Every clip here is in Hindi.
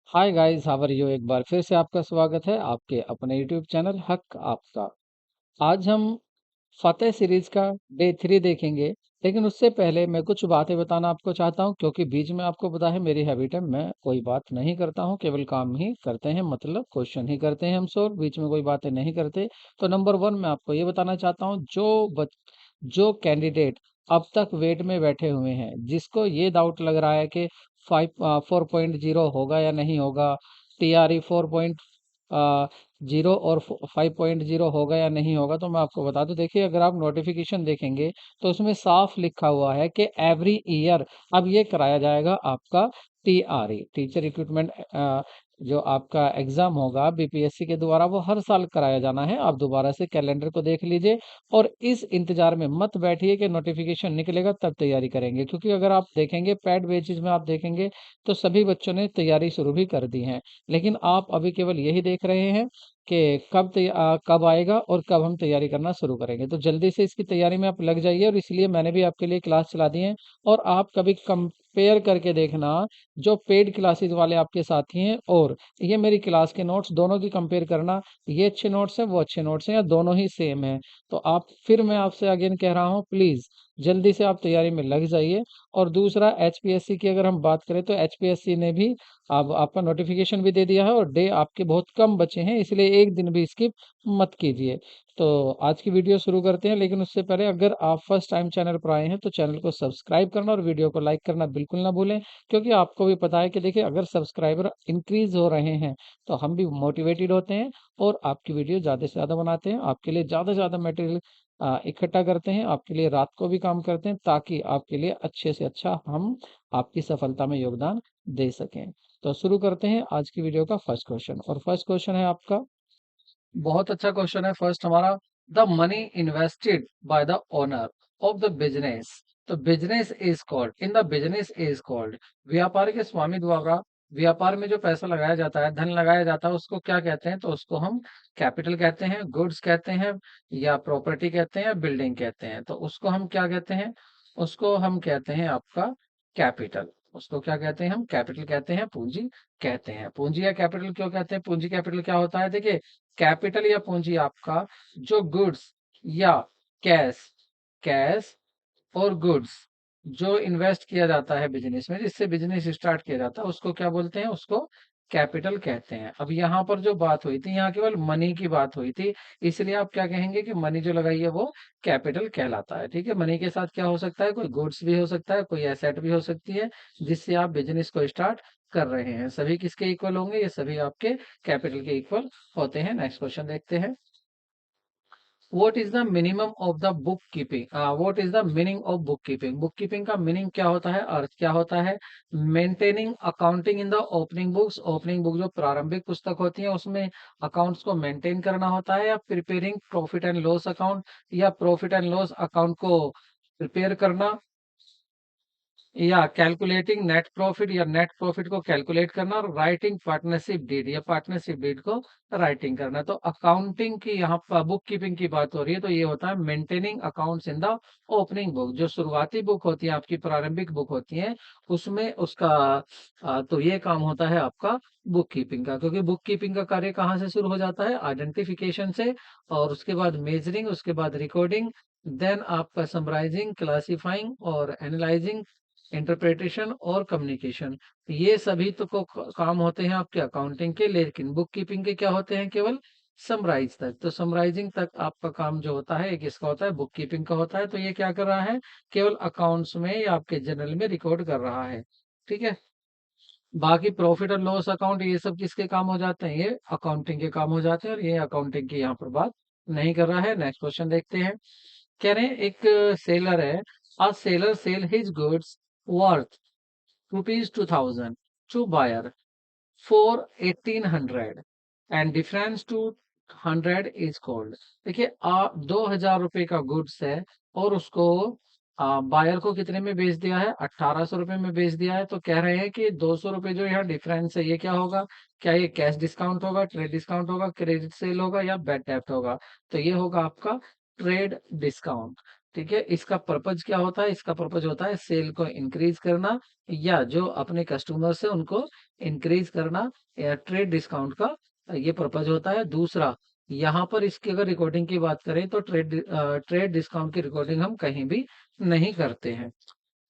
Hi guys, how are you. एक बार फिर से आपका स्वागत है आपके अपने यूट्यूब चैनल हक आपका। आज हम फतेह सीरीज का डे 3 देखेंगे। लेकिन उससे पहले मैं कुछ बातें बताना आपको चाहता हूं, क्योंकि बीच में आपको पता है मेरी हैबिट है, मैं कोई बात नहीं करता हूं, केवल काम ही करते हैं, मतलब क्वेश्चन ही करते हैं हम सर, बीच में कोई बातें नहीं करते। तो नंबर वन मैं आपको ये बताना चाहता हूँ, जो कैंडिडेट अब तक वेट में बैठे हुए हैं, जिसको ये डाउट लग रहा है कि 4.0 होगा या नहीं होगा, टीआरई 4.0 और 5.0 होगा या नहीं होगा, तो मैं आपको बता दूं। देखिए, अगर आप नोटिफिकेशन देखेंगे तो उसमें साफ लिखा हुआ है कि एवरी ईयर अब ये कराया जाएगा आपका टीआरई, टीचर रिक्रूटमेंट। जो आपका एग्जाम होगा बीपीएससी के द्वारा, वो हर साल कराया जाना है। आप दोबारा से कैलेंडर को देख लीजिए और इस इंतजार में मत बैठिए कि नोटिफिकेशन निकलेगा तब तैयारी करेंगे, क्योंकि अगर आप देखेंगे पैड बेसिस में आप देखेंगे तो सभी बच्चों ने तैयारी शुरू भी कर दी है। लेकिन आप अभी केवल यही देख रहे हैं कि कब आएगा और कब हम तैयारी करना शुरू करेंगे। तो जल्दी से इसकी तैयारी में आप लग जाइए, और इसलिए मैंने भी आपके लिए क्लास चला दी है। और आप कभी कंपेयर करके देखना, जो पेड क्लासेस वाले आपके साथी हैं और ये मेरी क्लास के नोट्स, दोनों की कंपेयर करना। ये अच्छे नोट्स हैं, वो अच्छे नोट्स हैं, या दोनों ही सेम है। तो आप, फिर मैं आपसे अगेन कह रहा हूँ, प्लीज़ जल्दी से आप तैयारी में लग जाइए। और दूसरा, एचपीएससी की अगर हम बात करें तो एचपीएससी ने भी अब आपका नोटिफिकेशन भी दे दिया है, और डे आपके बहुत कम बचे हैं, इसलिए एक दिन भी स्किप मत कीजिए। तो आज की वीडियो शुरू करते हैं, लेकिन उससे पहले अगर आप फर्स्ट टाइम चैनल पर आए हैं तो चैनल को सब्सक्राइब करना और वीडियो को लाइक करना बिल्कुल ना भूलें। क्योंकि आपको भी पता है कि देखिए, अगर सब्सक्राइबर इंक्रीज हो रहे हैं तो हम भी मोटिवेटेड होते हैं और आपकी वीडियो ज़्यादा से ज़्यादा बनाते हैं, आपके लिए ज़्यादा से ज़्यादा मटेरियल इकट्ठा करते हैं, आपके लिए रात को भी काम करते हैं, ताकि आपके लिए अच्छे से अच्छा हम आपकी सफलता में योगदान दे सकें। तो शुरू करते हैं आज की वीडियो का फर्स्ट क्वेश्चन। और फर्स्ट क्वेश्चन है आपका, बहुत अच्छा क्वेश्चन है फर्स्ट हमारा। The money invested by the owner of the business, तो business is called, in the business is called, व्यापार के स्वामी द्वारा व्यापार में जो पैसा लगाया जाता है, धन लगाया जाता है, उसको क्या कहते हैं? तो उसको हम कैपिटल कहते हैं, गुड्स कहते हैं, या प्रॉपर्टी कहते हैं, या बिल्डिंग कहते हैं। तो उसको हम क्या कहते हैं? उसको हम कहते हैं आपका कैपिटल। उसको क्या कहते हैं? हम कैपिटल कहते हैं, पूंजी कहते हैं। पूंजी या कैपिटल क्यों कहते हैं? पूंजी कैपिटल क्या होता है? देखिए, कैपिटल या पूंजी आपका जो गुड्स या कैश कैश और गुड्स जो इन्वेस्ट किया जाता है बिजनेस में, जिससे बिजनेस स्टार्ट किया जाता है, उसको क्या बोलते हैं? उसको कैपिटल कहते हैं। अब यहाँ पर जो बात हुई थी, यहाँ केवल मनी की बात हुई थी, इसलिए आप क्या कहेंगे कि मनी जो लगाई है वो कैपिटल कहलाता है। ठीक है, मनी के साथ क्या हो सकता है? कोई गुड्स भी हो सकता है, कोई एसेट भी हो सकती है, जिससे आप बिजनेस को स्टार्ट कर रहे हैं। सभी किसके इक्वल होंगे? ये सभी आपके कैपिटल के इक्वल होते हैं। नेक्स्ट क्वेश्चन देखते हैं। What is the minimum of the book keeping? What is the meaning of book keeping? Book keeping का मीनिंग क्या होता है, अर्थ क्या होता है? Maintaining accounting in the opening books, opening book जो प्रारंभिक पुस्तक होती है उसमें अकाउंट्स को मेंटेन करना होता है, या preparing profit and loss account, या प्रॉफिट एंड लॉस अकाउंट को प्रिपेयर करना, या कैलकुलेटिंग नेट प्रॉफिट, या नेट प्रॉफिट को कैलकुलेट करना, और राइटिंग पार्टनरशिप डीड, या पार्टनरशिप डीड को राइटिंग करना। तो अकाउंटिंग की यहाँ पर बुक कीपिंग की बात हो रही है, तो ये होता है maintaining accounts in the opening book. जो शुरुआती बुक होती है, आपकी प्रारंभिक बुक होती है, उसमें उसका तो ये काम होता है आपका बुक कीपिंग का। क्योंकि बुक कीपिंग का कार्य कहाँ से शुरू हो जाता है? आइडेंटिफिकेशन से, और उसके बाद मेजरिंग, उसके बाद रिकॉर्डिंग, देन आपका समराइजिंग, क्लासिफाइंग और एनालाइजिंग, इंटरप्रिटेशन और कम्युनिकेशन। ये सभी तो काम होते हैं आपके अकाउंटिंग के, लेकिन बुक कीपिंग के क्या होते हैं? केवल समराइज तक। तो समराइजिंग तक आपका काम जो होता है, एक इसका होता है, बुक कीपिंग का होता है। तो ये क्या कर रहा है? केवल अकाउंट्स में या आपके जर्नल में रिकॉर्ड कर रहा है। ठीक है, बाकी प्रॉफिट और लॉस अकाउंट ये सब किसके काम हो जाते हैं? ये अकाउंटिंग के काम हो जाते हैं, और ये अकाउंटिंग की यहाँ पर बात नहीं कर रहा है। नेक्स्ट क्वेश्चन देखते हैं। कह रहे हैं, एक सेलर है, a seller sell his goods worth rupees 2000 to buyer for 1800 and difference to 100 is called। देखिए, 2000 रुपए का गुड्स है, और उसको बायर को कितने में बेच दिया है? 1800 रुपए में बेच दिया है। तो कह रहे हैं कि 200 रुपए जो यहाँ डिफरेंस है, ये क्या होगा? क्या ये कैश डिस्काउंट होगा, ट्रेड डिस्काउंट होगा, क्रेडिट सेल होगा, या बैड डेप्ट होगा? तो ये होगा आपका ट्रेड डिस्काउंट। ठीक है, इसका पर्पज क्या होता है? इसका पर्पज होता है सेल को इंक्रीज करना, या जो अपने कस्टमर से उनको इंक्रीज करना, या ट्रेड डिस्काउंट का ये पर्पज होता है। दूसरा, यहाँ पर इसकी अगर रिकॉर्डिंग की बात करें तो ट्रेड डिस्काउंट की रिकॉर्डिंग हम कहीं भी नहीं करते हैं।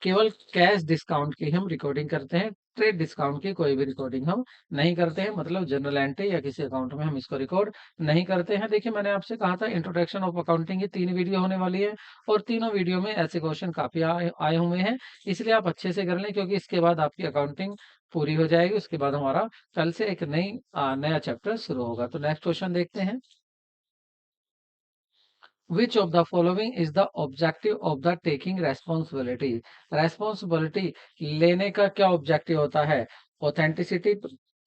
केवल कैश डिस्काउंट की हम रिकॉर्डिंग करते हैं। ट्रेड डिस्काउंट की कोई भी रिकॉर्डिंग हम नहीं करते हैं, मतलब जनरल एंट्री या किसी अकाउंट में हम इसको रिकॉर्ड नहीं करते हैं। देखिए, मैंने आपसे कहा था इंट्रोडक्शन ऑफ अकाउंटिंग की 3 वीडियो होने वाली है, और तीनों वीडियो में ऐसे क्वेश्चन काफी आए आए हुए हैं। इसलिए आप अच्छे से कर लें, क्योंकि इसके बाद आपकी अकाउंटिंग पूरी हो जाएगी। उसके बाद हमारा कल से एक नया चैप्टर शुरू होगा। तो नेक्स्ट क्वेश्चन देखते हैं। Which of the following is the objective of the taking responsibility? Responsibility लेने का क्या ऑब्जेक्टिव होता है? Authenticity,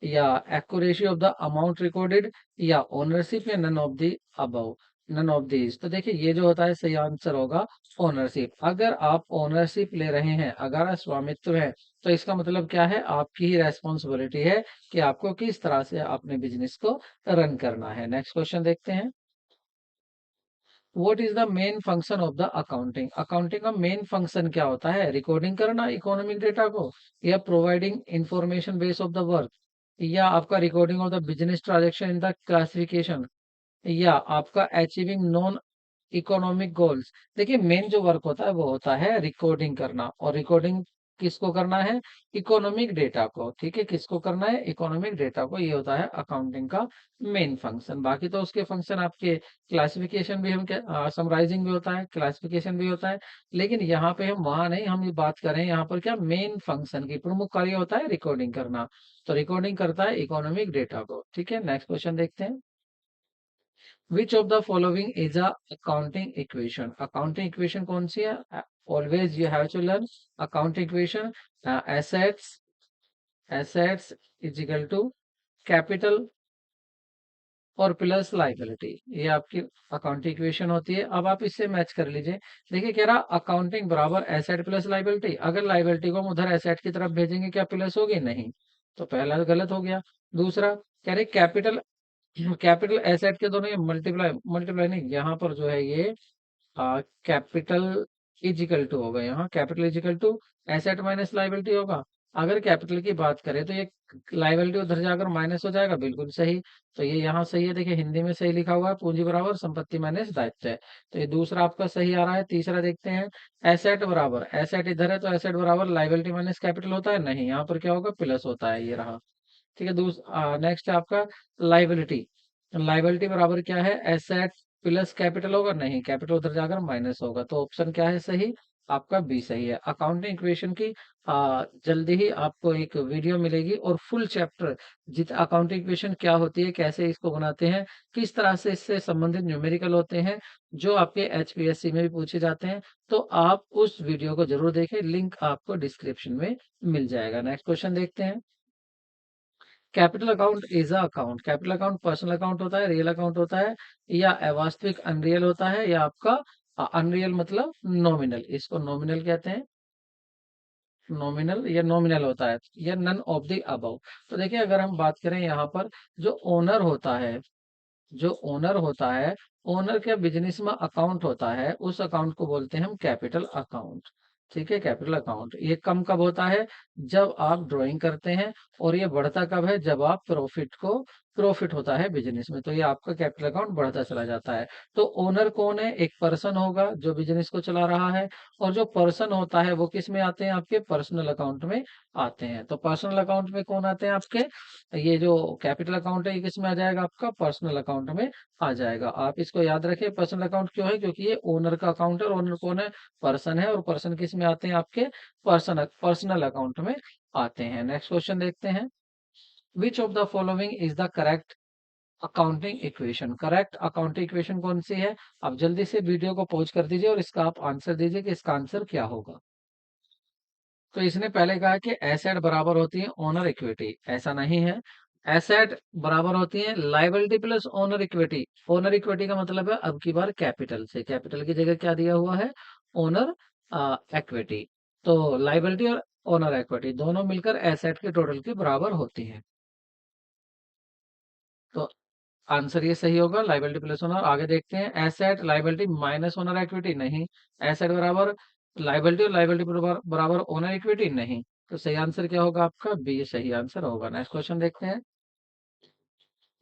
या accuracy of the amount recorded, या ownership, या none of the above, none of these। तो देखिए, ये जो होता है सही आंसर होगा ओनरशिप। अगर आप ओनरशिप ले रहे हैं, अगर स्वामित्व है, तो इसका मतलब क्या है? आपकी ही रेस्पॉन्सिबिलिटी है कि आपको किस तरह से अपने बिजनेस को रन करना है। नेक्स्ट क्वेश्चन देखते हैं। What is the main function of the accounting? Accounting का मेन फंक्शन क्या होता है? रिकॉर्डिंग करना इकोनॉमिक डेटा को, या providing information base of the work, या आपका recording of the business transaction in the classification, या आपका अचीविंग नॉन इकोनॉमिक गोल्स। देखिए, मेन जो वर्क होता है वो होता है रिकॉर्डिंग करना, और रिकॉर्डिंग किसको करना है? इकोनॉमिक डेटा को। ठीक है, किसको करना है? इकोनॉमिक डेटा को। ये होता है अकाउंटिंग का मेन फंक्शन। बाकी तो उसके फंक्शन आपके क्लासिफिकेशन भी, हम क्या समराइजिंग भी होता है, क्लासिफिकेशन भी होता है, लेकिन यहाँ पे हम वहां नहीं, हम ये बात करें यहाँ पर क्या मेन फंक्शन की। प्रमुख कार्य होता है रिकॉर्डिंग करना, तो रिकॉर्डिंग करता है इकोनॉमिक डेटा को। ठीक है, नेक्स्ट क्वेश्चन देखते हैं। Which of the following is a accounting equation? Accounting equation कौन सी है? Always you have to learn accounting equation. Assets assets is equal to capital और प्लस लाइबिलिटी, ये आपकी अकाउंटिंग इक्वेशन होती है। अब आप इससे मैच कर लीजिए। देखिए, कह रहा अकाउंटिंग बराबर एसेट प्लस लाइबिलिटी। अगर लाइबिलिटी को हम उधर एसेट की तरफ भेजेंगे, क्या प्लस होगी? नहीं, तो पहला गलत हो गया। दूसरा, कह रहे कैपिटल कैपिटल एसेट के दोनों, ये मल्टीप्लाई मल्टीप्लाई नहीं, यहाँ पर जो है ये कैपिटल इजिकल टू होगा। यहाँ capital equal to asset minus liability होगा। अगर कैपिटल की बात करें तो ये लाइबिलिटी उधर जाकर माइनस हो जाएगा, बिल्कुल सही। तो ये यहाँ सही है। देखिए, हिंदी में सही लिखा हुआ है, पूंजी बराबर संपत्ति माइनस दायित्व है। तो ये दूसरा आपका सही आ रहा है। तीसरा देखते हैं। एसेट बराबर, एसेट इधर है तो एसेट बराबर लाइबिलिटी माइनस कैपिटल होता है, नहीं, यहाँ पर क्या होगा? प्लस होता है, ये रहा। ठीक है, नेक्स्ट है आपका लाइबिलिटी। लाइबिलिटी बराबर क्या है? एसेट प्लस कैपिटल होगा, नहीं, कैपिटल उधर जाकर माइनस होगा। तो ऑप्शन क्या है सही? आपका बी सही है। अकाउंटिंग इक्वेशन की जल्दी ही आपको एक वीडियो मिलेगी, और फुल चैप्टर जित अकाउंटिंग इक्वेशन क्या होती है, कैसे इसको बनाते हैं, किस तरह से इससे संबंधित न्यूमेरिकल होते हैं, जो आपके एचपीएससी में भी पूछे जाते हैं। तो आप उस वीडियो को जरूर देखें, लिंक आपको डिस्क्रिप्शन में मिल जाएगा। नेक्स्ट क्वेश्चन देखते हैं। Capital account is a account. Capital account personal account होता है, रियल अकाउंट होता है, या अवास्तविक अनरियल होता है, या आपका अनरियल मतलब नॉमिनल, इसको नॉमिनल कहते हैं। नॉमिनल या नॉमिनल होता है, या नन ऑफ द अबव। तो देखिए, अगर हम बात करें यहाँ पर, जो ओनर होता है, जो ओनर होता है, ओनर के बिजनेस में अकाउंट होता है, उस अकाउंट को बोलते हैं हम कैपिटल अकाउंट। ठीक है, कैपिटल अकाउंट ये कम कब होता है? जब आप ड्राइंग करते हैं। और ये बढ़ता कब है? जब आप प्रॉफिट होता है बिजनेस में, तो ये आपका कैपिटल अकाउंट बढ़ता चला जाता है। तो ओनर कौन है? एक पर्सन होगा जो बिजनेस को चला रहा है, और जो पर्सन होता है वो किस में आते हैं? आपके पर्सनल अकाउंट में आते हैं। तो पर्सनल अकाउंट में कौन आते हैं आपके? ये जो कैपिटल अकाउंट है, ये किस में आ जाएगा? आपका पर्सनल अकाउंट में आ जाएगा। आप इसको याद रखें, पर्सनल अकाउंट क्यों है? क्योंकि ये ओनर का अकाउंट है, और ओनर कौन है? पर्सन है, और पर्सन किस में आते हैं? आपके पर्सनल अकाउंट में आते हैं। नेक्स्ट क्वेश्चन देखते हैं। Which of the following is the correct accounting equation? Correct accounting equation कौन सी है? आप जल्दी से वीडियो को पॉज कर दीजिए, और इसका आप आंसर दीजिए कि इसका आंसर क्या होगा। तो इसने पहले कहा कि एसेट बराबर होती है ओनर इक्विटी, ऐसा नहीं है। एसेट बराबर होती है liability plus owner equity. Owner equity का मतलब है अब की बार कैपिटल से, कैपिटल की जगह क्या दिया हुआ है? Owner equity. तो लाइबिलिटी और ओनर इक्विटी दोनों मिलकर एसेट के टोटल के बराबर होती है। तो आंसर ये सही होगा, लाइबिलिटी प्लस ओनर। आगे देखते हैं, asset liability minus owner equity, नहीं। एसेट बराबर लाइबिलिटी और लाइबिलिटी बराबर बराबर ओनर इक्विटी, नहीं। तो सही आंसर क्या होगा आपका? बी सही आंसर होगा। नेक्स्ट क्वेश्चन देखते हैं,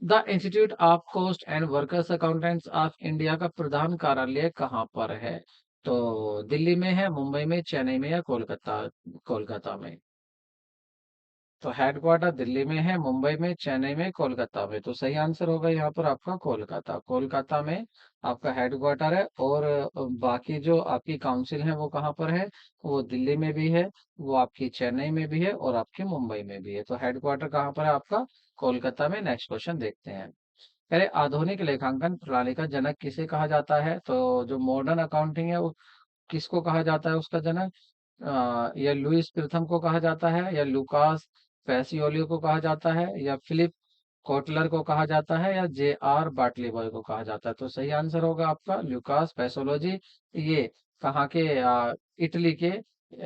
the institute of cost and workers accountants of India का प्रधान कार्यालय कहाँ पर है? तो दिल्ली में है, मुंबई में, चेन्नई में या कोलकाता? कोलकाता में। तो हेडक्वार्टर दिल्ली में है, मुंबई में, चेन्नई में, कोलकाता में। तो सही आंसर होगा यहाँ पर आपका कोलकाता। कोलकाता में आपका हेडक्वार्टर है। और बाकी जो आपकी काउंसिल है वो कहाँ पर है? वो दिल्ली में भी है, वो आपकी चेन्नई में भी है और आपकी मुंबई में भी है। तो हेडक्वार्टर कहाँ पर है आपका? कोलकाता में। नेक्स्ट क्वेश्चन देखते हैं, अरे आधुनिक लेखांकन प्रणाली का जनक किसे कहा जाता है? तो जो मॉडर्न अकाउंटिंग है वो किसको कहा जाता है उसका जनक? या लुइस प्रथम को कहा जाता है, या लुकास पैसियोली को कहा जाता है, या फिलिप कोटलर को कहा जाता है, या जे आर बाटली बॉय को कहा जाता है? तो सही आंसर होगा आपका लुकास पैसोलॉजी। ये कहाँ के? इटली के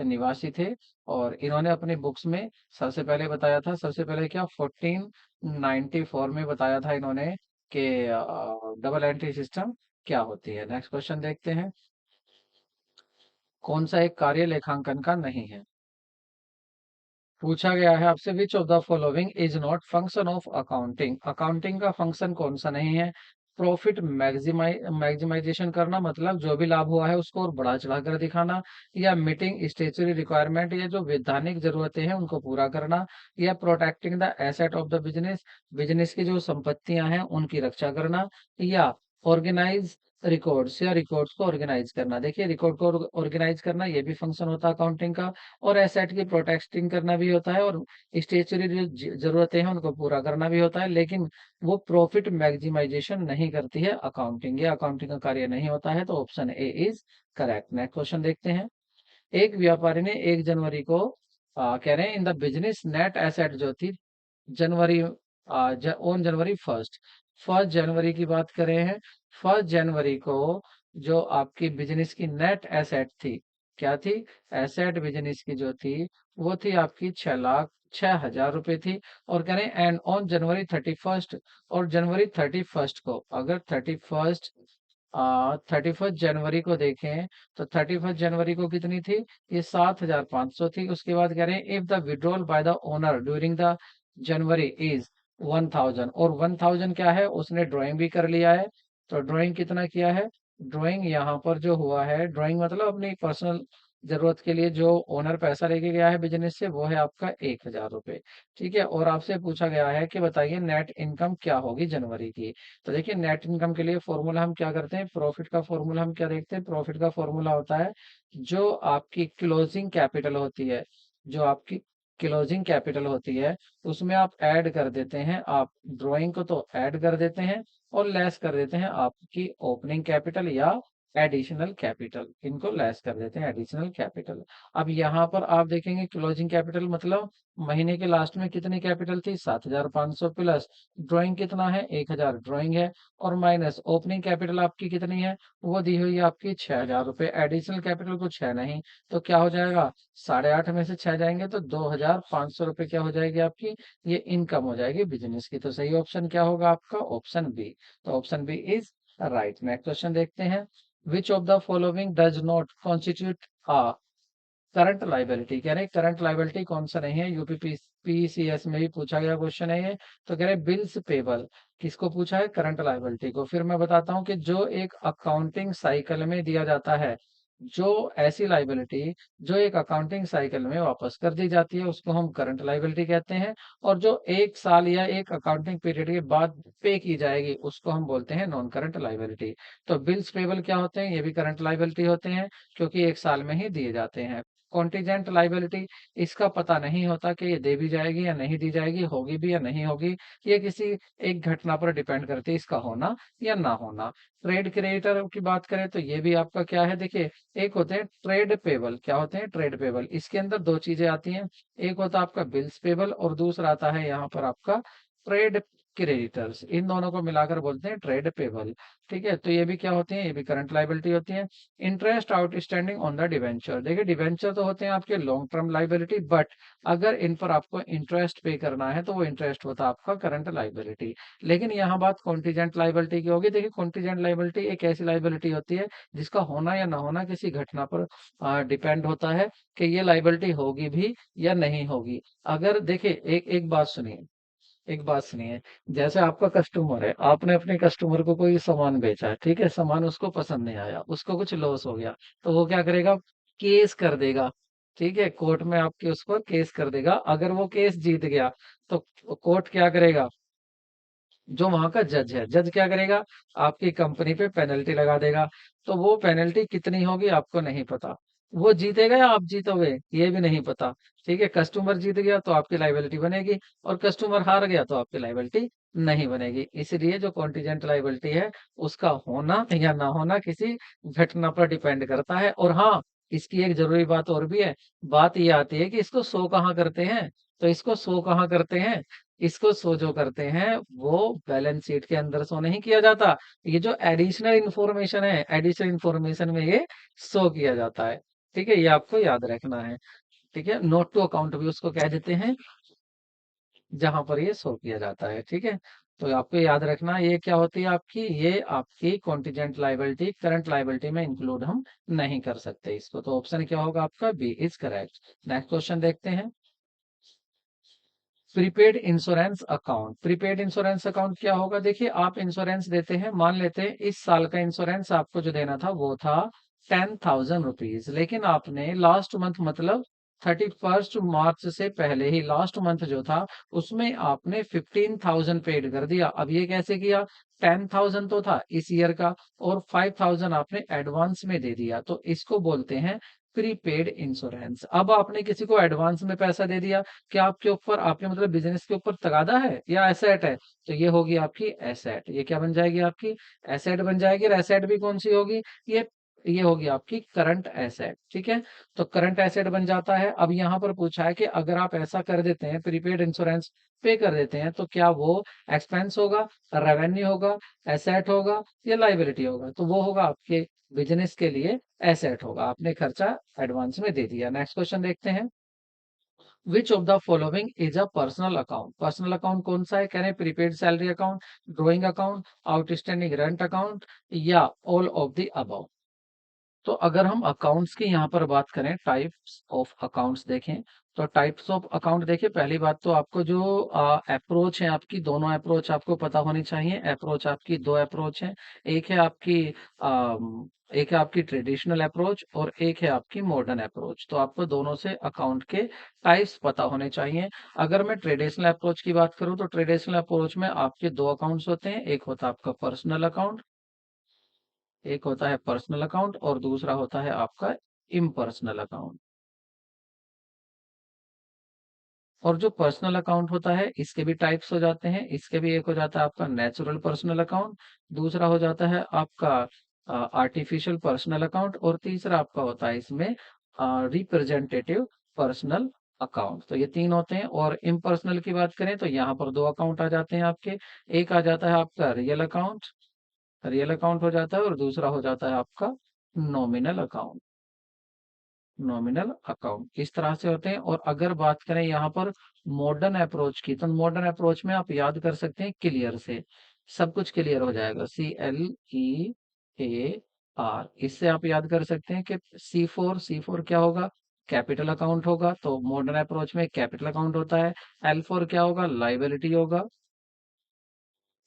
निवासी थे। और इन्होंने अपनी बुक्स में सबसे पहले बताया था, सबसे पहले क्या 1494 में बताया था इन्होंने कि डबल एंट्री सिस्टम क्या होती है। नेक्स्ट क्वेश्चन देखते हैं, कौन सा एक कार्य लेखांकन का नहीं है? पूछा गया है आपसे, विच of the following is not function of accounting? Accounting का फंक्शन कौन सा नहीं है? प्रॉफिट मैक्सिमाइजेशन करना, मतलब जो भी लाभ हुआ है उसको और बढ़ा चढ़ा कर दिखाना, या मीटिंग स्टेचुरी रिक्वायरमेंट, या जो वैधानिक जरूरतें हैं उनको पूरा करना, या protecting the asset of the business, business की जो संपत्तियां हैं उनकी रक्षा करना, या ऑर्गेनाइज रिकॉर्ड्स, या रिकॉर्ड्स को ऑर्गेनाइज करना। देखिए रिकॉर्ड को ऑर्गेनाइज करना ये भी फंक्शन होता है अकाउंटिंग का, और एसेट की प्रोटेक्टिंग करना भी होता है, और स्टेचुरी जो जरूरतें हैं उनको पूरा करना भी होता है। लेकिन वो प्रॉफिट मैक्सिमाइजेशन नहीं करती है अकाउंटिंग, ये अकाउंटिंग का कार्य नहीं होता है। तो option A is correct. Next question देखते हैं, एक व्यापारी ने 1 जनवरी को कह रहे हैं इन द बिजनेस नेट एसेट जो थी जनवरी ऑन जनवरी फर्स्ट, 1 जनवरी की बात कर रहे हैं। 1 जनवरी को जो आपकी बिजनेस की नेट एसेट थी, क्या थी? एसेट बिजनेस की जो थी वो थी आपकी 6,06,000 रुपए थी। और कह रहे हैं एंड ऑन जनवरी 31, और जनवरी 31 को, अगर 31 जनवरी को देखें तो 31 जनवरी को कितनी थी? ये 7,500 थी। उसके बाद कह रहे हैं if the withdrawal bye the owner during the January is 1,000, और 1,000 क्या है? उसने ड्राइंग भी कर लिया है। तो ड्राइंग कितना किया है? ड्राइंग यहाँ पर जो हुआ है, ड्राइंग मतलब अपनी पर्सनल जरूरत के लिए जो ओनर पैसा लेके गया है बिजनेस से, वो है आपका 1,000 रुपए। ठीक है, और आपसे पूछा गया है कि बताइए नेट इनकम क्या होगी जनवरी की। तो देखिए नेट इनकम के लिए फॉर्मूला हम क्या करते हैं, प्रॉफिट का फॉर्मूला हम क्या देखते हैं? प्रॉफिट का फॉर्मूला होता है जो आपकी क्लोजिंग कैपिटल होती है, जो आपकी क्लोजिंग कैपिटल होती है उसमें आप ऐड कर देते हैं, आप ड्राइंग को तो ऐड कर देते हैं और लेस कर देते हैं आपकी ओपनिंग कैपिटल या एडिशनल कैपिटल, इनको लेस कर देते हैं एडिशनल कैपिटल। अब यहाँ पर आप देखेंगे क्लोजिंग कैपिटल मतलब महीने के लास्ट में कितनी कैपिटल थी? 7,500 प्लस ड्राइंग कितना है? 1,000 ड्राइंग है, और माइनस ओपनिंग कैपिटल आपकी कितनी है? वो दी हुई है आपकी 6,000 रुपए, एडिशनल कैपिटल कुछ है नहीं। तो क्या हो जाएगा? 8.5 में से 6 जाएंगे तो 2,500 रुपए क्या हो जाएगी आपकी? ये इनकम हो जाएगी बिजनेस की। तो सही ऑप्शन क्या होगा आपका? Option B. तो option B is right. Next question देखते हैं, which of the following does not constitute a current liability? कह रहे हैं करंट लाइबिलिटी कौन सा नहीं है? यूपी पीसीएस में भी पूछा गया क्वेश्चन है ये। तो कह रहे हैं बिल्स पेबल, किसको पूछा है? करंट लाइबिलिटी को। फिर मैं बताता हूँ कि जो एक अकाउंटिंग साइकिल में दिया जाता है, जो ऐसी लाइबिलिटी जो एक अकाउंटिंग साइकिल में वापस कर दी जाती है उसको हम करंट लाइबिलिटी कहते हैं, और जो 1 साल या एक अकाउंटिंग पीरियड के बाद पे की जाएगी उसको हम बोलते हैं नॉन करंट लाइबिलिटी। तो बिल्स पेबल क्या होते हैं? ये भी करंट लाइबिलिटी होते हैं क्योंकि 1 साल में ही दिए जाते हैं। कॉन्टीजेंट लाइबिलिटी, इसका पता नहीं होता कि ये दे भी जाएगी या नहीं दी जाएगी, होगी भी या नहीं होगी। ये किसी एक घटना पर डिपेंड करती है इसका होना या ना होना। ट्रेड क्रेडिटर की बात करें तो ये भी आपका क्या है? देखिए एक होते हैं ट्रेड पेबल। क्या होते हैं? Trade payable. इसके अंदर दो चीजें आती हैं, एक होता है आपका बिल्स पेबल और दूसरा आता है यहाँ पर आपका ट्रेड क्रेडिटर्स, इन दोनों को मिलाकर बोलते हैं ट्रेड पेबल। ठीक है, तो ये भी क्या होती है, ये भी करंट लाइबिलिटी होती है। Interest outstanding on the debenture, देखिए डिवेंचर तो होते हैं आपके लॉन्ग टर्म लाइबिलिटी, बट अगर इन पर आपको इंटरेस्ट पे करना है तो वो इंटरेस्ट होता है आपका करंट लाइबिलिटी। लेकिन यहाँ बात कॉन्टीजेंट लाइबिलिटी की होगी। देखिए कॉन्टीजेंट लाइबिलिटी एक ऐसी लाइबिलिटी होती है जिसका होना या ना होना किसी घटना पर डिपेंड होता है कि ये लाइबिलिटी होगी भी या नहीं होगी। अगर देखिए एक एक बात सुनिए, एक बात सुनिए, जैसे आपका कस्टमर है, आपने अपने कस्टमर को कोई सामान बेचा है, ठीक है, सामान उसको पसंद नहीं आया, उसको कुछ लॉस हो गया, तो वो क्या करेगा, केस कर देगा। ठीक है, कोर्ट में आपके उस पर केस कर देगा। अगर वो केस जीत गया तो कोर्ट क्या करेगा, जो वहां का जज है, जज क्या करेगा, आपकी कंपनी पे पेनल्टी लगा देगा। तो वो पेनल्टी कितनी होगी आपको नहीं पता, वो जीतेगा या आप जीतोगे ये भी नहीं पता। ठीक है, कस्टमर जीत गया तो आपकी लाइबिलिटी बनेगी, और कस्टमर हार गया तो आपकी लाइबिलिटी नहीं बनेगी। इसलिए जो कॉन्टीजेंट लाइबिलिटी है उसका होना या ना होना किसी घटना पर डिपेंड करता है। और हाँ, इसकी एक जरूरी बात और भी है। बात ये आती है कि इसको शो कहाँ करते हैं, तो इसको शो कहाँ करते हैं, इसको शो जो करते हैं वो बैलेंस शीट के अंदर शो नहीं किया जाता। ये जो एडिशनल इंफॉर्मेशन है, एडिशनल इंफॉर्मेशन में ये शो किया जाता है। ठीक है, ये आपको याद रखना है। ठीक है, नोट टू अकाउंट भी उसको कह देते हैं जहां पर ये शो किया जाता है। ठीक है, तो आपको याद रखना ये क्या होती है आपकी, ये आपकी कॉन्टीजेंट लाइबिलिटी करंट लाइबिलिटी में इंक्लूड हम नहीं कर सकते इसको। तो ऑप्शन क्या होगा आपका, B is correct. Next question देखते हैं। Prepaid insurance account, prepaid insurance account क्या होगा, देखिए आप इंश्योरेंस देते हैं, मान लेते हैं इस साल का इंश्योरेंस आपको जो देना था वो था 10,000 रुपीज, लेकिन आपने लास्ट मंथ मतलब 31 मार्च से पहले ही लास्ट मंथ जो था उसमें आपने 15,000 पेड कर दिया। अब ये कैसे किया, 10,000 तो था इस ईयर का और 5,000 आपने एडवांस में दे दिया, तो इसको बोलते हैं प्रीपेड इंश्योरेंस। अब आपने किसी को एडवांस में पैसा दे दिया, क्या आपके ऊपर, आपके मतलब बिजनेस के ऊपर तगादा है या एसेट है, तो ये होगी आपकी एसेट। ये क्या बन जाएगी आपकी, एसेट बन जाएगी। और एसेट भी कौन सी होगी, ये होगी आपकी करंट एसेट। ठीक है, तो करंट एसेट बन जाता है। अब यहाँ पर पूछा है कि अगर आप ऐसा कर देते हैं, प्रीपेड इंश्योरेंस पे कर देते हैं, तो क्या वो एक्सपेंस होगा, रेवेन्यू होगा, एसेट होगा या लाइबिलिटी होगा, तो वो होगा आपके बिजनेस के लिए एसेट होगा, आपने खर्चा एडवांस में दे दिया। नेक्स्ट क्वेश्चन देखते हैं। Which of the following is a personal account, personal account कौन सा है, कह रहे हैं prepaid salary account, drawing account, outstanding rent account या ऑल ऑफ द अबव। तो अगर हम अकाउंट्स की यहाँ पर बात करें, टाइप्स ऑफ अकाउंट्स देखें, तो टाइप्स ऑफ अकाउंट देखिए, पहली बात तो आपको जो अप्रोच है आपकी, दोनों अप्रोच आपको पता होनी चाहिए। अप्रोच आपकी दो अप्रोच है, एक है आपकी एक है आपकी ट्रेडिशनल अप्रोच और एक है आपकी मॉडर्न अप्रोच। तो आपको दोनों से अकाउंट के टाइप्स पता होने चाहिए। अगर मैं ट्रेडिशनल अप्रोच की बात करूं तो ट्रेडिशनल अप्रोच में आपके दो अकाउंट्स होते हैं, एक होता है आपका पर्सनल अकाउंट, एक होता है पर्सनल अकाउंट और दूसरा होता है आपका इम्पर्सनल अकाउंट। और जो पर्सनल अकाउंट होता है इसके भी टाइप्स हो जाते हैं, इसके भी एक हो जाता है आपका नेचुरल पर्सनल अकाउंट, दूसरा हो जाता है आपका आर्टिफिशियल पर्सनल अकाउंट और तीसरा आपका होता है इसमें रिप्रेजेंटेटिव पर्सनल अकाउंट। तो ये तीन होते हैं। और इम्पर्सनल की बात करें तो यहाँ पर दो अकाउंट आ जाते हैं आपके, एक आ जाता है आपका रियल अकाउंट, रियल अकाउंट हो जाता है और दूसरा हो जाता है आपका नॉमिनल अकाउंट, नॉमिनल अकाउंट इस तरह से होते हैं। और अगर बात करें यहाँ पर मॉडर्न अप्रोच की, तो मॉडर्न अप्रोच में आप याद कर सकते हैं क्लियर से, सब कुछ क्लियर हो जाएगा, CLEAR, इससे आप याद कर सकते हैं कि C4 क्या होगा, कैपिटल अकाउंट होगा, तो मॉडर्न अप्रोच में कैपिटल अकाउंट होता है। L4 क्या होगा, लाइबिलिटी होगा,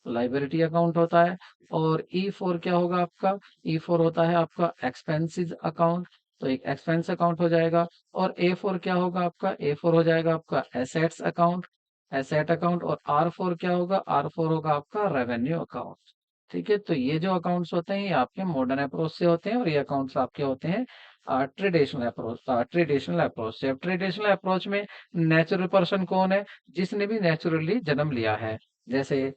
लाइबिलिटी अकाउंट होता है। और E4 क्या होगा आपका, E4 होता है आपका एक्सपेंसिस अकाउंट, तो एक एक्सपेंस अकाउंट हो जाएगा। और A4 क्या होगा आपका, A4 हो जाएगा आपका एसेट्स अकाउंट, एसेट अकाउंट। और R4 क्या होगा, R4 होगा आपका रेवेन्यू अकाउंट। ठीक है, तो ये जो अकाउंट्स होते हैं ये आपके मॉडर्न अप्रोच से होते हैं और ये अकाउंट्स आपके होते हैं ट्रेडिशनल अप्रोच, ट्रेडिशनल अप्रोच से। अब ट्रेडिशनल अप्रोच में नेचुरल पर्सन कौन है, जिसने भी नेचुरली जन्म लिया है, जैसे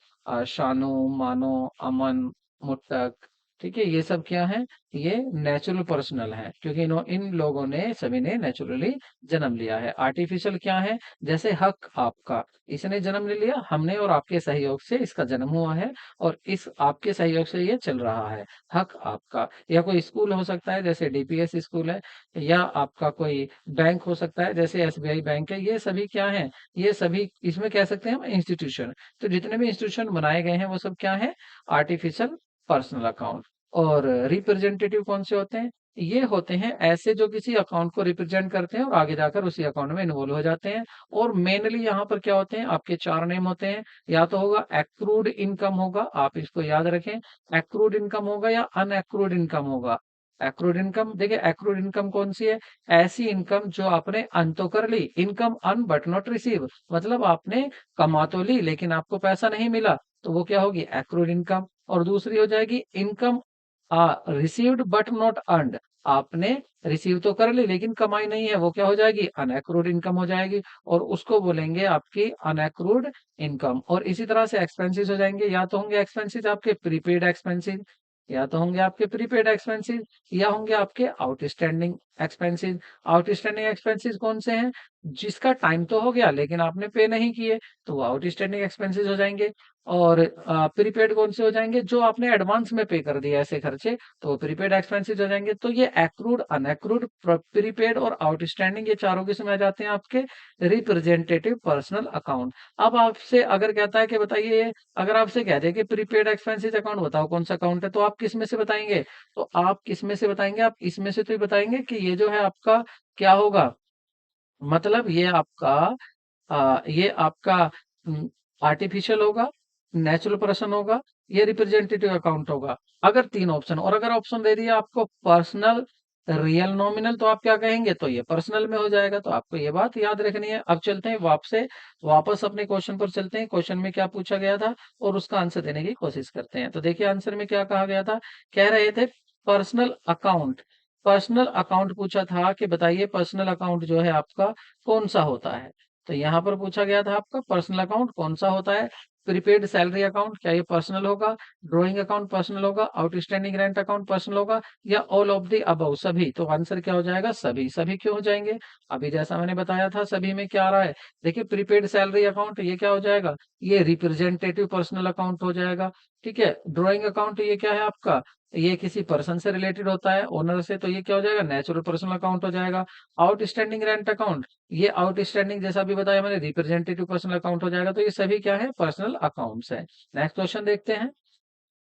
शानू, मानो, अमन, मुत्तक, ठीक है, ये सब क्या है, ये नेचुरल पर्सनल है, क्योंकि इन लोगों ने सभी ने नेचुरली जन्म लिया है। आर्टिफिशियल क्या है, जैसे हक आपका, इसने जन्म ले लिया, हमने और आपके सहयोग से इसका जन्म हुआ है, और इस आपके सहयोग से ये चल रहा है। हक आपका, या कोई स्कूल हो सकता है जैसे डीपीएस स्कूल है, या आपका कोई बैंक हो सकता है जैसे एसबीआई बैंक है, ये सभी क्या है, ये सभी इसमें कह सकते हैं हम इंस्टीट्यूशन। तो जितने भी इंस्टीट्यूशन बनाए गए हैं वो सब क्या है, आर्टिफिशियल पर्सनल अकाउंट। और रिप्रेजेंटेटिव कौन से होते हैं, ये होते हैं ऐसे जो किसी अकाउंट को रिप्रेजेंट करते हैं और आगे जाकर उसी अकाउंट में इन्वॉल्व हो जाते हैं। और मेनली यहाँ पर क्या होते हैं, आपके चार नेम होते हैं, या तो होगा एक्रूड इनकम होगा, आप इसको याद रखें, एक्रूड इनकम होगा या अनएक्रूड इनकम होगा। एक्रूड इनकम, देखिए एक्रूड इनकम कौन सी है, ऐसी इनकम जो आपने अन तो कर ली, income earn but not receive, मतलब आपने कमा तो ली लेकिन आपको पैसा नहीं मिला, तो वो क्या होगी, एक्रूड इनकम। और दूसरी हो जाएगी income received but not earned, आपने रिसीव तो कर ली लेकिन कमाई नहीं है, वो क्या हो जाएगी, अनएक्रूड इनकम हो जाएगी, और उसको बोलेंगे आपकी अनएक्रूड इनकम। और इसी तरह से एक्सपेंसेस हो जाएंगे, या तो होंगे एक्सपेंसेस आपके प्रीपेड एक्सपेंसेस, या तो होंगे आपके प्रीपेड एक्सपेंसेस, या होंगे आपके आउटस्टैंडिंग एक्सपेंसेस। आउटस्टैंडिंग एक्सपेंसेस कौन से हैं, जिसका टाइम तो हो गया लेकिन आपने पे नहीं किए, तो वो आउटस्टैंडिंग एक्सपेंसेस हो जाएंगे। और प्रीपेड कौन से हो जाएंगे, जो आपने एडवांस में पे कर दिया ऐसे खर्चे, तो वो प्रीपेड एक्सपेंसेस हो जाएंगे। तो ये एक्रूड, अनएक्रूड, प्रीपेड और आउटस्टैंडिंग, ये चारों किसमें आ जाते हैं, आपके रिप्रेजेंटेटिव पर्सनल अकाउंट। अब आपसे अगर कहता है कि बताइए, अगर आपसे कह दे कि प्रीपेड एक्सपेंसेस अकाउंट बताओ कौन सा अकाउंट है, तो आप किस में से बताएंगे, तो आप किस में से बताएंगे, आप इसमें से तो ही बताएंगे कि ये जो है आपका क्या होगा, मतलब ये आपका आर्टिफिशियल होगा, नेचुरल पर्सन होगा, ये रिप्रेजेंटेटिव अकाउंट होगा। अगर तीन ऑप्शन, और अगर ऑप्शन दे दिया आपको पर्सनल, रियल, नॉमिनल, तो आप क्या कहेंगे, तो ये पर्सनल में हो जाएगा। तो आपको ये बात याद रखनी है। अब चलते हैं वापस अपने क्वेश्चन पर चलते हैं, क्वेश्चन में क्या पूछा गया था और उसका आंसर देने की कोशिश करते हैं। तो देखिए आंसर में क्या कहा गया था, कह रहे थे पर्सनल अकाउंट, पर्सनल अकाउंट पूछा था कि बताइए पर्सनल अकाउंट जो है आपका कौन सा होता है। तो यहाँ पर पूछा गया था आपका पर्सनल अकाउंट कौन सा होता है, प्रीपेड सैलरी अकाउंट, क्या ये पर्सनल होगा, ड्राइंग अकाउंट पर्सनल होगा, आउटस्टैंडिंग रेंट अकाउंट पर्सनल होगा, या ऑल ऑफ द अबव, सभी। तो आंसर क्या हो जाएगा, सभी। सभी क्यों हो जाएंगे, अभी जैसा मैंने बताया था सभी में क्या आ रहा है। देखिए प्रीपेड सैलरी अकाउंट ये क्या हो जाएगा, ये रिप्रेजेंटेटिव पर्सनल अकाउंट हो जाएगा। ठीक है, ड्राइंग अकाउंट ये क्या है आपका, ये किसी पर्सन से रिलेटेड होता है, ओनर से, तो ये क्या हो जाएगा, नेचुरल पर्सनल अकाउंट हो जाएगा। आउटस्टैंडिंग रेंट अकाउंट, ये आउटस्टैंडिंग जैसा भी बताया मैंने, रिप्रेजेंटेटिव पर्सनल अकाउंट हो जाएगा। तो ये सभी क्या है, पर्सनल अकाउंट्स है। नेक्स्ट क्वेश्चन देखते हैं,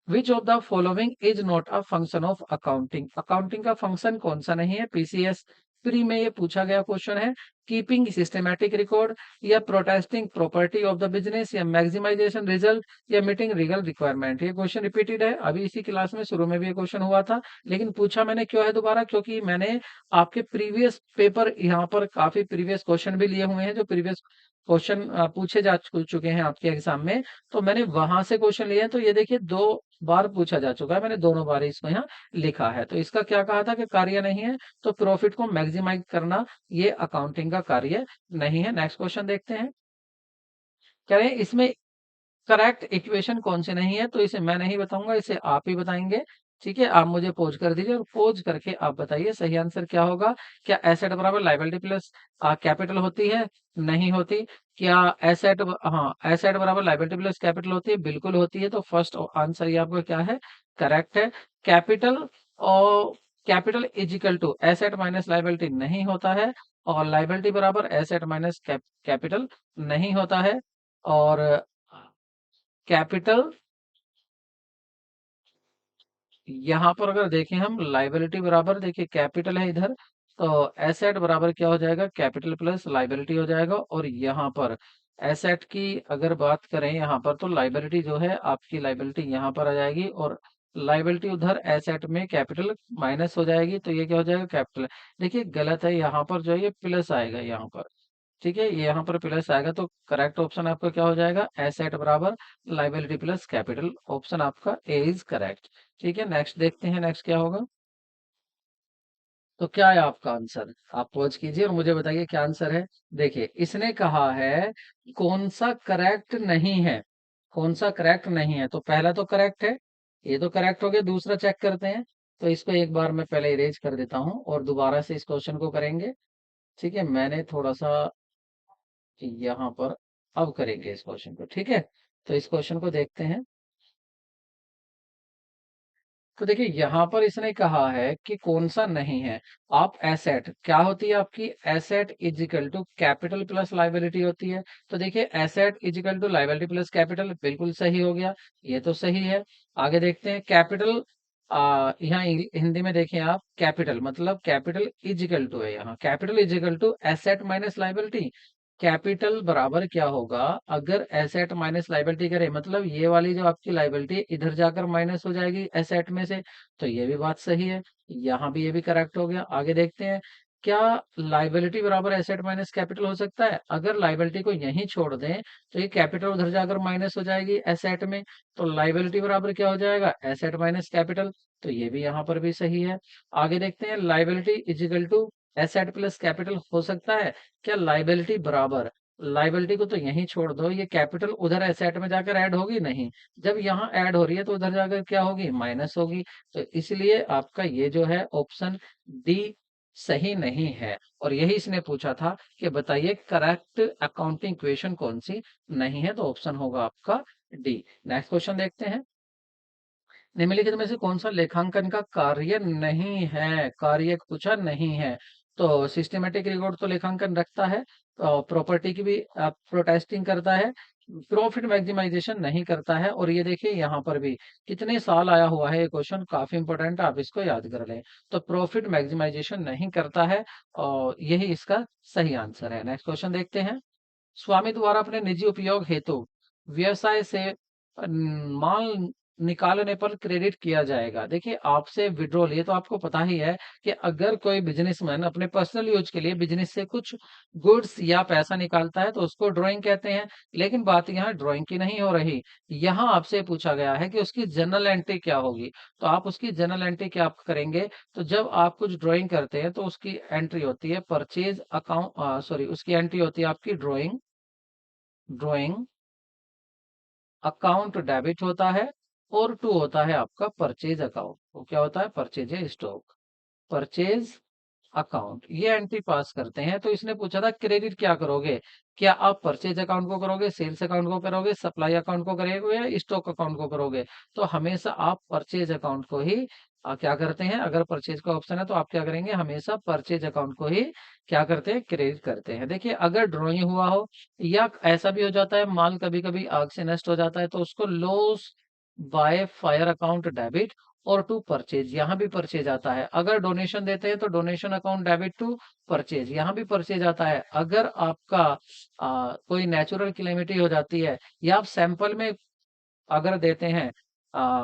which of the following is not a function of accounting, accounting का फंक्शन कौन सा नहीं है, पीसीएस प्री में ये पूछा गया क्वेश्चन है। कीपिंग सिस्टमैटिक रिकॉर्ड, या protesting property of the business, या मैक्सिमाइजेशन रिजल्ट, या मीटिंग लीगल रिक्वायरमेंट। ये क्वेश्चन रिपीटेड है, अभी इसी क्लास में शुरू में भी ये क्वेश्चन हुआ था, लेकिन पूछा मैंने क्यों है दोबारा, क्योंकि मैंने आपके प्रीवियस पेपर यहाँ पर काफी प्रीवियस क्वेश्चन भी लिए हुए हैं, जो प्रीवियस क्वेश्चन पूछे जा चुके हैं आपके एग्जाम में, तो मैंने वहां से क्वेश्चन लिए हैं। तो ये देखिए 2 बार पूछा जा चुका है, मैंने दोनों बार इसको यहाँ लिखा है। तो इसका क्या कहा था कि कार्य नहीं है, तो प्रॉफिट को मैक्सिमाइज करना ये अकाउंटिंग का कार्य नहीं है। नेक्स्ट क्वेश्चन देखते हैं, कह रहे हैं इसमें करेक्ट इक्वेशन कौन से नहीं है, तो इसे मैं नहीं बताऊंगा, इसे आप ही बताएंगे। ठीक है, आप मुझे पोज कर दीजिए और पोज करके आप बताइए सही आंसर क्या होगा। क्या एसेट बराबर लायबिलिटी प्लस कैपिटल होती है, नहीं होती। क्या एसेट, हाँ एसेट बराबर लायबिलिटी प्लस कैपिटल होती है, बिल्कुल होती है। तो फर्स्ट आंसर ये आपका क्या है, करेक्ट है। कैपिटल और capital is equal to asset minus liability नहीं होता है, और लायबिलिटी बराबर एसेट माइनस कैपिटल नहीं होता है। और कैपिटल, यहाँ पर अगर देखें हम लाइबिलिटी बराबर, देखिए कैपिटल है इधर, तो एसेट बराबर क्या हो जाएगा, कैपिटल प्लस लाइबिलिटी हो जाएगा। और यहाँ पर एसेट की अगर बात करें यहाँ पर, तो लाइबिलिटी जो है आपकी, लाइबिलिटी यहाँ पर आ जाएगी, और लाइबिलिटी उधर एसेट में कैपिटल माइनस हो जाएगी, तो ये क्या हो जाएगा, कैपिटल। देखिए गलत है, यहाँ पर जो है ये प्लस आएगा यहाँ पर। ठीक है, ये यहाँ पर प्लस आएगा, तो करेक्ट ऑप्शन आपका क्या हो जाएगा, एसेट बराबर लाइबिलिटी प्लस कैपिटल, ऑप्शन आपका ए इज करेक्ट। ठीक है, नेक्स्ट देखते हैं, नेक्स्ट क्या होगा। तो क्या है आपका आंसर, आप पॉज कीजिए और मुझे बताइए क्या आंसर है। देखिए इसने कहा है कौन सा करेक्ट नहीं है, कौन सा करेक्ट नहीं है, तो पहला तो करेक्ट है, ये तो करेक्ट हो गया। दूसरा चेक करते हैं। तो इसको एक बार मैं पहले इरेज कर देता हूँ और दोबारा से इस क्वेश्चन को करेंगे। ठीक है, मैंने थोड़ा सा यहाँ पर अब करेंगे इस क्वेश्चन को। ठीक है, तो इस क्वेश्चन को देखते हैं। तो देखिए यहाँ पर इसने कहा है कि कौन सा नहीं है। आप एसेट क्या होती है आपकी, asset is equal to capital plus liability होती है। तो देखिए asset is equal to liability plus capital, बिल्कुल सही हो गया, ये तो सही है। आगे देखते हैं कैपिटल। यहाँ हिंदी में देखें आप, कैपिटल मतलब कैपिटल इज इक्वल टू है, यहाँ capital is equal to asset minus liability. Capital बराबर क्या होगा, अगर एसेट माइनस लाइबिलिटी करें, मतलब ये वाली जो आपकी लाइबिलिटी इधर जाकर माइनस हो जाएगी एसेट में से। तो ये भी बात सही है, यहाँ भी ये भी करेक्ट हो गया। आगे देखते हैं, क्या लाइबिलिटी बराबर एसेट माइनस कैपिटल हो सकता है। अगर लाइबिलिटी को यहीं छोड़ दें तो ये कैपिटल उधर जाकर माइनस हो जाएगी एसेट में। तो लाइबिलिटी बराबर क्या हो जाएगा, एसेट माइनस कैपिटल। तो ये भी यहाँ पर भी सही है। आगे देखते हैं, liability equal to asset plus capital हो सकता है क्या, लाइबिलिटी बराबर, लाइबिलिटी को तो यहीं छोड़ दो, ये कैपिटल उधर एसेट में जाकर ऐड होगी नहीं, जब यहाँ ऐड हो रही है तो उधर जाकर क्या होगी, माइनस होगी। तो इसलिए आपका ये जो है ऑप्शन डी सही नहीं है। और यही इसने पूछा था कि बताइए करेक्ट अकाउंटिंग इक्वेशन कौन सी नहीं है, तो ऑप्शन होगा आपका डी। नेक्स्ट क्वेश्चन देखते हैं, निम्नलिखित में से कौन सा लेखांकन का कार्य नहीं है, कार्य पूछा नहीं है। तो सिस्टमेटिक रिकॉर्ड तो लेखांकन रखता है, प्रॉपर्टी की भी प्रोटेस्टिंग करता है, प्रॉफिट मैक्सिमाइजेशन नहीं करता है। और ये देखिए यहाँ पर भी कितने साल आया हुआ है, ये क्वेश्चन काफी इंपॉर्टेंट है, आप इसको याद कर लें। तो प्रॉफिट मैक्सिमाइजेशन नहीं करता है, और यही इसका सही आंसर है। नेक्स्ट क्वेश्चन देखते हैं, स्वामी द्वारा अपने निजी उपयोग हेतु व्यवसाय से माल निकालने पर क्रेडिट किया जाएगा। देखिए आपसे विड्रॉल, ये तो आपको पता ही है कि अगर कोई बिजनेसमैन अपने पर्सनल यूज के लिए बिजनेस से कुछ गुड्स या पैसा निकालता है तो उसको ड्राइंग कहते हैं। लेकिन बात यहाँ ड्राइंग की नहीं हो रही, यहाँ आपसे पूछा गया है कि उसकी जर्नल एंट्री क्या होगी। तो आप उसकी जर्नल एंट्री क्या करेंगे, तो जब आप कुछ ड्राइंग करते हैं तो उसकी एंट्री होती है परचेज अकाउंट, सॉरी उसकी एंट्री होती है आपकी ड्राइंग, ड्राइंग अकाउंट डेबिट होता है, और टू होता है आपका परचेज अकाउंट। वो क्या होता है, परचेज स्टॉक, परचेज अकाउंट, ये एंट्री पास करते हैं। तो इसने पूछा था क्रेडिट क्या करोगे, क्या आप परचेज अकाउंट को करोगे, सेल्स अकाउंट को करोगे, सप्लाई अकाउंट को करोगे या स्टॉक अकाउंट को करोगे। तो हमेशा आप परचेज अकाउंट को ही क्या करते हैं, अगर परचेज का ऑप्शन है तो आप क्या करेंगे, हमेशा परचेज अकाउंट को ही क्या करते हैं, क्रेडिट करते हैं। देखिए अगर ड्रॉइंग हुआ हो, या ऐसा भी हो जाता है माल कभी कभी आग से नष्ट हो जाता है, तो उसको loss by fire account debit, और टू परचेज, यहाँ भी परचेज आता है। अगर डोनेशन देते हैं तो donation account debit to purchase, यहाँ भी परचेज आता है। अगर आपका कोई नेचुरल कैलेमिटी हो जाती है, या आप सैंपल में अगर देते हैं,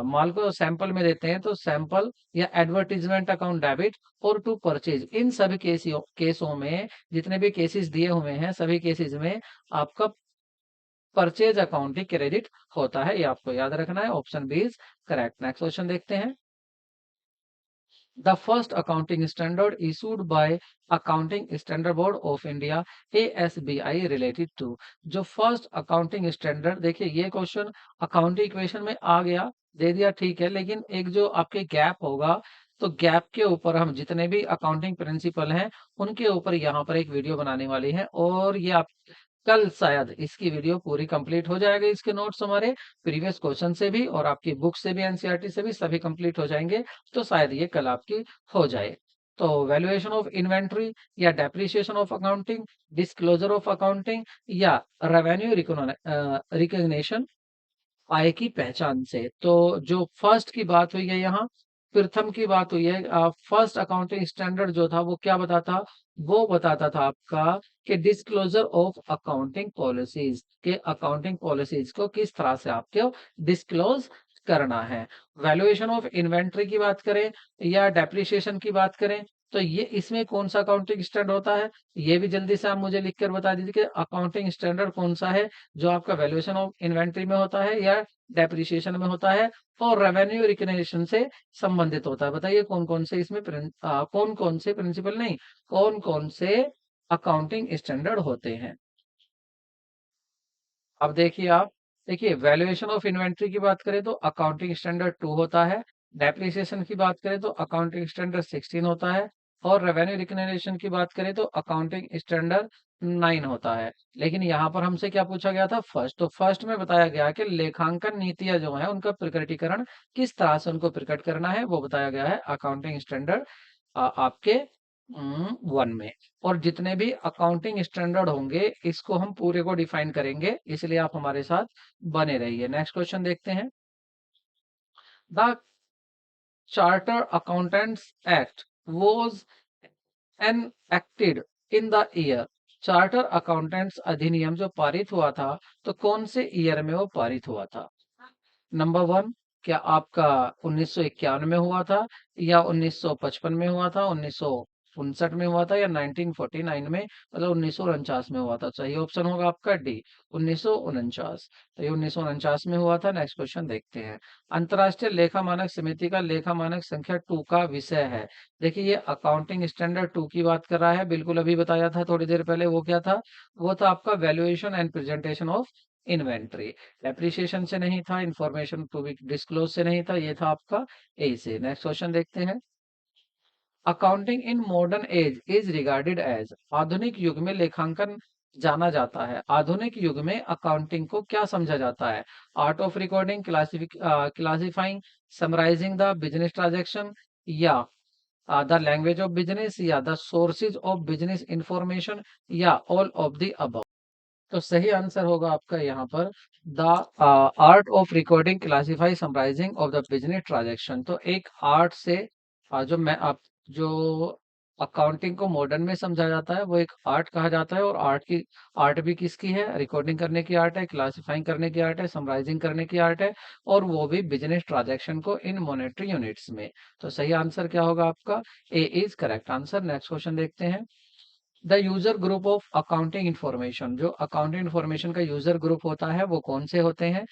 माल को सैंपल में देते हैं, तो सैंपल या एडवर्टीजमेंट अकाउंट डेबिट और टू परचेज, इन सभी केसों में, जितने भी केसेस दिए हुए हैं सभी केसेस में आपका परचेज अकाउंट ही क्रेडिट होता है, ये आपको याद रखना है। Option B is correct. Next question देखते हैं, the first accounting standard issued by accounting standard board of India ASBI related to. जो फर्स्ट अकाउंटिंग स्टैंडर्ड, देखिए ये क्वेश्चन अकाउंटिंग इक्वेशन में आ गया, दे दिया ठीक है, लेकिन एक जो आपके गैप होगा, तो गैप के ऊपर हम जितने भी अकाउंटिंग प्रिंसिपल हैं उनके ऊपर यहाँ पर एक वीडियो बनाने वाली है, और ये आप कल शायद इसकी वीडियो पूरी कंप्लीट हो जाएगी। इसके नोट्स हमारे प्रीवियस क्वेश्चन से भी और आपकी बुक से भी, एनसीईआरटी से भी सभी कंप्लीट हो जाएंगे, तो शायद ये कल आपकी हो जाए। तो वैल्यूएशन ऑफ इन्वेंट्री, या depreciation of accounting, disclosure of accounting, या रेवेन्यू रिकॉग्निशन, आय की पहचान से। तो जो फर्स्ट की बात हुई है यहाँ, प्रथम की बात हुई है, फर्स्ट अकाउंटिंग स्टैंडर्ड जो था वो क्या बताता, वो बताता था आपका कि डिस्क्लोजर ऑफ अकाउंटिंग पॉलिसीज, के अकाउंटिंग पॉलिसीज को किस तरह से आपको डिस्क्लोज करना है। वैल्यूएशन ऑफ इन्वेंट्री की बात करें या डेप्रिसिएशन की बात करें, तो ये इसमें कौन सा अकाउंटिंग स्टैंडर्ड होता है, ये भी जल्दी से आप मुझे लिखकर बता दीजिए कि अकाउंटिंग स्टैंडर्ड कौन सा है जो आपका वैल्यूएशन ऑफ इन्वेंट्री में होता है या डेप्रिसिएशन में होता है, और रेवेन्यू रिकग्निशन से संबंधित होता है। बताइए कौन कौन से इसमें कौन कौन से प्रिंसिपल नहीं, कौन कौन से अकाउंटिंग स्टैंडर्ड होते हैं। अब देखिए आप, देखिए वैल्यूएशन ऑफ इन्वेंट्री की बात करें तो अकाउंटिंग स्टैंडर्ड 2 होता है, डेप्रिसिएशन की बात करें तो अकाउंटिंग स्टैंडर्ड 16 होता है, और रेवेन्यू रिकग्निशन की बात करें तो अकाउंटिंग स्टैंडर्ड 9 होता है। लेकिन यहाँ पर हमसे क्या पूछा गया था, फर्स्ट, तो फर्स्ट में बताया गया कि लेखांकन नीतियां जो है उनका प्रकटीकरण किस तरह से उनको प्रकट करना है, वो बताया गया है अकाउंटिंग स्टैंडर्ड आपके 1 में। और जितने भी अकाउंटिंग स्टैंडर्ड होंगे इसको हम पूरे को डिफाइन करेंगे, इसलिए आप हमारे साथ बने रहिए। नेक्स्ट क्वेश्चन देखते हैं। The charter accountants act was enacted in the year. Charter accountants अधिनियम जो पारित हुआ था, तो कौन से ईयर में वो पारित हुआ था? नंबर वन, क्या आपका 1951 में हुआ था, या 1955 में हुआ था, 1959 में हुआ था, या 1949 में, मतलब 1949 में हुआ था? सही ऑप्शन होगा आपका डी, 1949। तो ये 1949 में हुआ था। नेक्स्ट क्वेश्चन देखते हैं। अंतर्राष्ट्रीय लेखा मानक समिति का लेखा मानक संख्या 2 का विषय है। देखिए ये अकाउंटिंग स्टैंडर्ड 2 की बात कर रहा है, बिल्कुल अभी बताया था थोड़ी देर पहले। वो क्या था? वो था आपका valuation and presentation of inventory. Appreciation से नहीं था, इंफॉर्मेशन टू बी डिस्क्लोज से नहीं था, ये था आपका ए से। नेक्स्ट क्वेश्चन देखते हैं। Accounting in modern age is regarded as. आधुनिक युग में लेखांकन जाना जाता है। आधुनिक युग में अकाउंटिंग को क्या समझा जाता है? Art of recording, classifying, summarising the business transaction, या द लैंग्वेज ऑफ बिजनेस, या the sources of business information, या ऑल ऑफ द अबव। तो सही आंसर होगा आपका यहाँ पर the art of recording, classify, summarising of the business transaction. तो एक आर्ट से जो मैं आप जो अकाउंटिंग को मॉडर्न में समझा जाता है वो एक आर्ट कहा जाता है। और आर्ट भी किसकी है? रिकॉर्डिंग करने की आर्ट है, क्लासिफाइंग करने की आर्ट है, समराइजिंग करने की आर्ट है, और वो भी बिजनेस ट्रांजेक्शन को इन मॉनेटरी यूनिट्स में। तो सही आंसर क्या होगा आपका? A is correct answer. Next question देखते हैं। The user group of accounting information. जो अकाउंटिंग इंफॉर्मेशन का यूजर ग्रुप होता है वो कौन से होते हैं?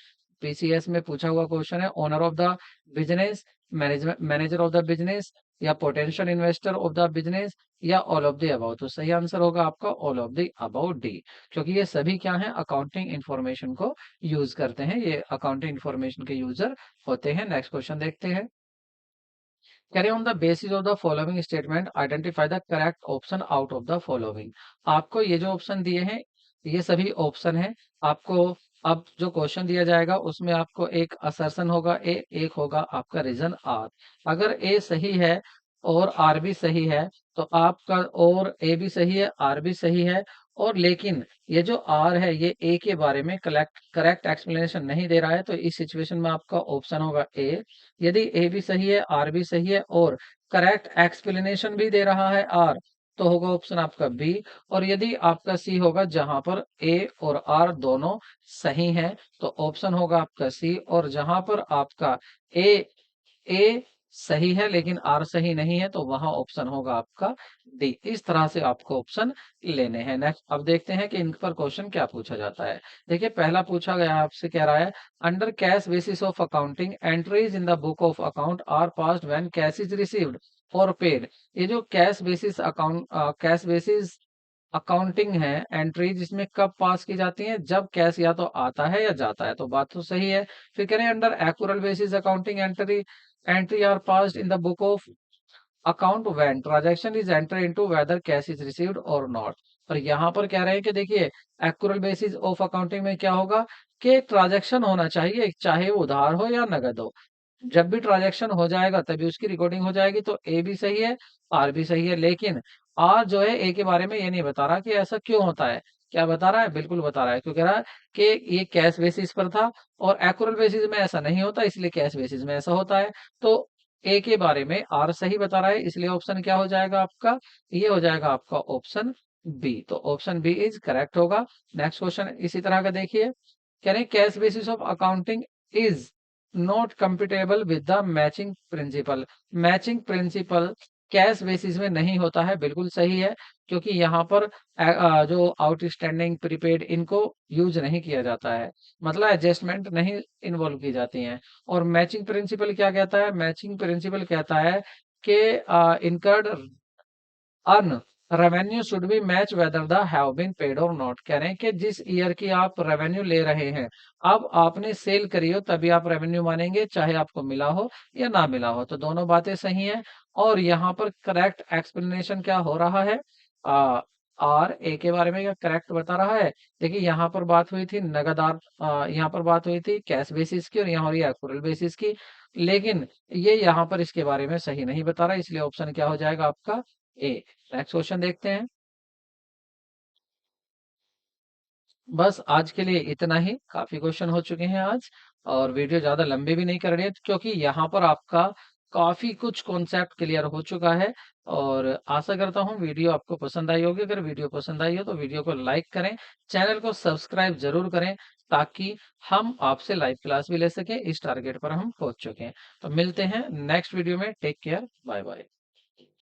पीसीएस में पूछा हुआ क्वेश्चन है। Owner of the business, manager of the business, या potential investor of the business, या ऑल ऑफ द अबाउट। तो सही आंसर होगा आपका all of the above D, क्योंकि ये सभी क्या है? अकाउंटिंग इंफॉर्मेशन को यूज करते हैं, ये अकाउंटिंग इंफॉर्मेशन के यूजर होते हैं। नेक्स्ट क्वेश्चन देखते हैं। Carry on the basis of the following statement, identify the correct option out of the following। आपको ये जो ऑप्शन दिए हैं ये सभी ऑप्शन है। आपको अब जो क्वेश्चन दिया जाएगा उसमें आपको एक असर्शन होगा ए, एक होगा आपका रीजन आर। अगर ए सही है और आर भी सही है तो आपका, और ए भी सही है, आर भी सही है, और लेकिन ये जो आर है ये ए के बारे में करेक्ट एक्सप्लेनेशन नहीं दे रहा है, तो इस सिचुएशन में आपका ऑप्शन होगा ए। यदि ए भी सही है, आर भी सही है, और करेक्ट एक्सप्लेनेशन भी दे रहा है आर, तो होगा ऑप्शन आपका बी। और यदि आपका सी होगा जहां पर ए और आर दोनों सही हैं, तो ऑप्शन होगा आपका सी। और जहां पर आपका ए ए सही है लेकिन आर सही नहीं है, तो वहां ऑप्शन होगा आपका डी। इस तरह से आपको ऑप्शन लेने हैं। नेक्स्ट अब देखते हैं कि इन पर क्वेश्चन क्या पूछा जाता है। देखिए पहला पूछा गया आपसे, कह रहा है under cash basis of accounting entries in the book of account are passed when cash is received और पेड। ये जो cash basis account, cash basis accounting है एंट्री, जिसमें कब पास की जाती है? जब कैश या तो आता है या जाता है, तो बात तो सही है। फिर कह रहे हैं under accrual basis accounting entry are passed in the book of account when transaction is enter into whether cash is received और नॉट। और यहाँ पर कह रहे हैं कि देखिए एक्यूरल बेसिस ऑफ अकाउंटिंग में क्या होगा कि ट्रांजैक्शन होना चाहिए, चाहे वो उधार हो या नगद हो। जब भी ट्रांजैक्शन हो जाएगा तभी उसकी रिकॉर्डिंग हो जाएगी। तो ए भी सही है, आर भी सही है, लेकिन आर जो है ए के बारे में ये नहीं बता रहा कि ऐसा क्यों होता है। क्या बता रहा है? बिल्कुल बता रहा है, क्यों कह रहा है कि ये कैश बेसिस पर था और एक्यूरल बेसिस में ऐसा नहीं होता, इसलिए कैश बेसिस में ऐसा होता है। तो ए के बारे में आर सही बता रहा है, इसलिए ऑप्शन क्या हो जाएगा आपका? ये हो जाएगा आपका ऑप्शन बी। तो ऑप्शन बी इज करेक्ट होगा। नेक्स्ट क्वेश्चन इसी तरह का देखिए, कह रहे हैं cash basis of accounting is not compatible with the matching principal. Matching principle cash basis में नहीं होता है, बिल्कुल सही है, क्योंकि यहाँ पर जो आउटस्टैंडिंग प्रीपेड इनको यूज नहीं किया जाता है, मतलब एडजस्टमेंट नहीं इन्वॉल्व की जाती हैं। और मैचिंग प्रिंसिपल क्या कहता है? मैचिंग प्रिंसिपल कहता है कि incurred earn revenue should be match whether the have been paid और नॉट। कह रहे हैं कि जिस ईयर की आप रेवेन्यू ले रहे हैं, अब आपने सेल करी हो तभी आप रेवेन्यू मानेंगे, चाहे आपको मिला हो या ना मिला हो। तो दोनों बातें सही हैं। और यहाँ पर करेक्ट एक्सप्लेनेशन क्या हो रहा है, आ, आर ए के बारे में क्या करेक्ट बता रहा है। देखिए यहाँ पर बात हुई थी नगदार, यहाँ पर बात हुई थी कैश बेसिस की, और यहाँ हो रही है एक्रूअल बेसिस की। लेकिन ये यहाँ पर इसके बारे में सही नहीं बता रहा, इसलिए ऑप्शन क्या हो जाएगा आपका, ए। नेक्स्ट क्वेश्चन देखते हैं। बस आज के लिए इतना ही, काफी क्वेश्चन हो चुके हैं आज, और वीडियो ज्यादा लंबी भी नहीं कर रही है क्योंकि यहाँ पर आपका काफी कुछ कॉन्सेप्ट क्लियर हो चुका है। और आशा करता हूँ वीडियो आपको पसंद आई होगी। अगर वीडियो पसंद आई हो तो वीडियो को लाइक करें, चैनल को सब्सक्राइब जरूर करें, ताकि हम आपसे लाइव क्लास भी ले सकें। इस टारगेट पर हम पहुंच चुके हैं। तो मिलते हैं नेक्स्ट वीडियो में। Take care, bye bye.